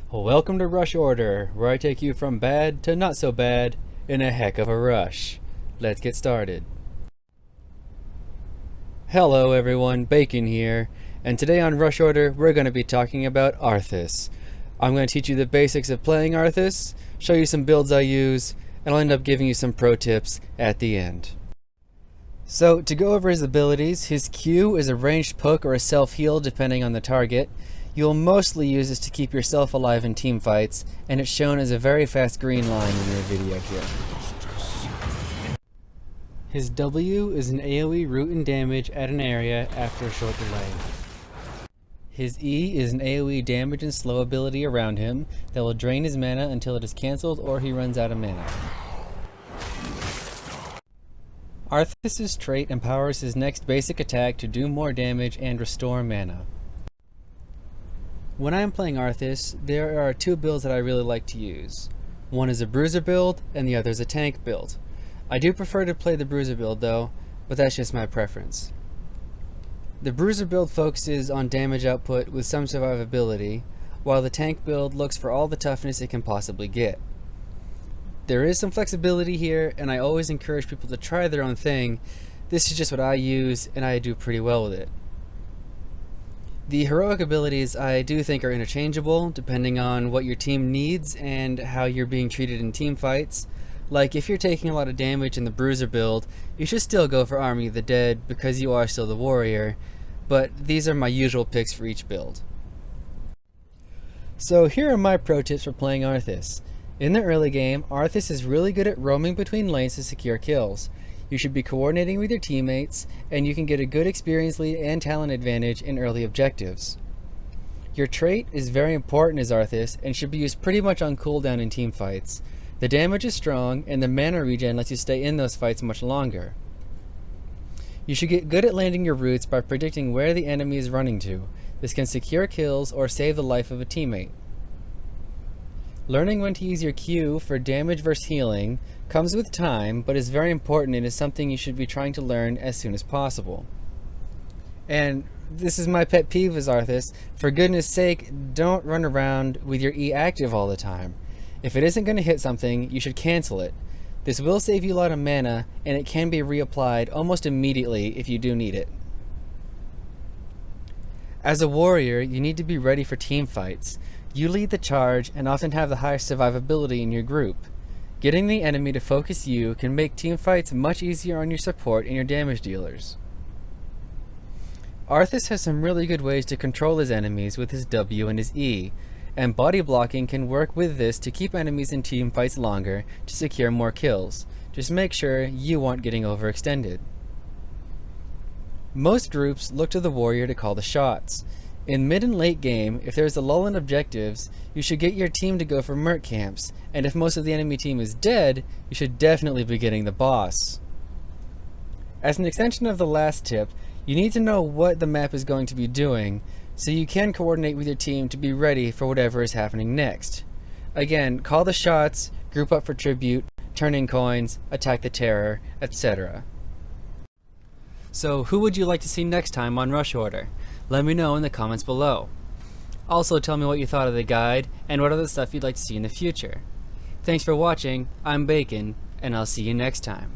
Welcome to Rush Order, where I take you from bad to not so bad in a heck of a rush. Let's get started. Hello everyone, Bacon here, and today on Rush Order we're going to be talking about Arthas. I'm going to teach you the basics of playing Arthas, show you some builds I use, and I'll end up giving you some pro tips at the end. So, to go over his abilities, his Q is a ranged poke or a self-heal depending on the target. You'll mostly use this to keep yourself alive in team fights, and it's shown as a very fast green line in your video here. His W is an AoE root and damage at an area after a short delay. His E is an AoE damage and slow ability around him that will drain his mana until it is cancelled or he runs out of mana. Arthas' trait empowers his next basic attack to do more damage and restore mana. When I am playing Arthas, there are two builds that I really like to use. One is a bruiser build, and the other is a tank build. I do prefer to play the bruiser build though, but that's just my preference. The bruiser build focuses on damage output with some survivability, while the tank build looks for all the toughness it can possibly get. There is some flexibility here, and I always encourage people to try their own thing. This is just what I use, and I do pretty well with it. The heroic abilities I do think are interchangeable depending on what your team needs and how you're being treated in team fights. Like if you're taking a lot of damage in the bruiser build, you should still go for Army of the Dead because you are still the warrior, but these are my usual picks for each build. So here are my pro tips for playing Arthas. In the early game, Arthas is really good at roaming between lanes to secure kills. You should be coordinating with your teammates, and you can get a good experience lead and talent advantage in early objectives. Your trait is very important as Arthas and should be used pretty much on cooldown in team fights. The damage is strong, and the mana regen lets you stay in those fights much longer. You should get good at landing your roots by predicting where the enemy is running to. This can secure kills or save the life of a teammate. Learning when to use your Q for damage versus healing comes with time, but is very important and is something you should be trying to learn as soon as possible. And this is my pet peeve as Arthas. For goodness sake, don't run around with your E active all the time. If it isn't going to hit something, you should cancel it. This will save you a lot of mana, and it can be reapplied almost immediately if you do need it. As a warrior, you need to be ready for team fights. You lead the charge and often have the highest survivability in your group. Getting the enemy to focus you can make team fights much easier on your support and your damage dealers. Arthas has some really good ways to control his enemies with his W and his E, and body blocking can work with this to keep enemies in team fights longer to secure more kills. Just make sure you aren't getting overextended. Most groups look to the warrior to call the shots. In mid and late game, if there's a lull in objectives, you should get your team to go for merc camps, and if most of the enemy team is dead, you should definitely be getting the boss. As an extension of the last tip, you need to know what the map is going to be doing, so you can coordinate with your team to be ready for whatever is happening next. Again, call the shots, group up for tribute, turn in coins, attack the terror, etc. So who would you like to see next time on Rush Order? Let me know in the comments below. Also tell me what you thought of the guide and what other stuff you'd like to see in the future. Thanks for watching, I'm Bacon, and I'll see you next time.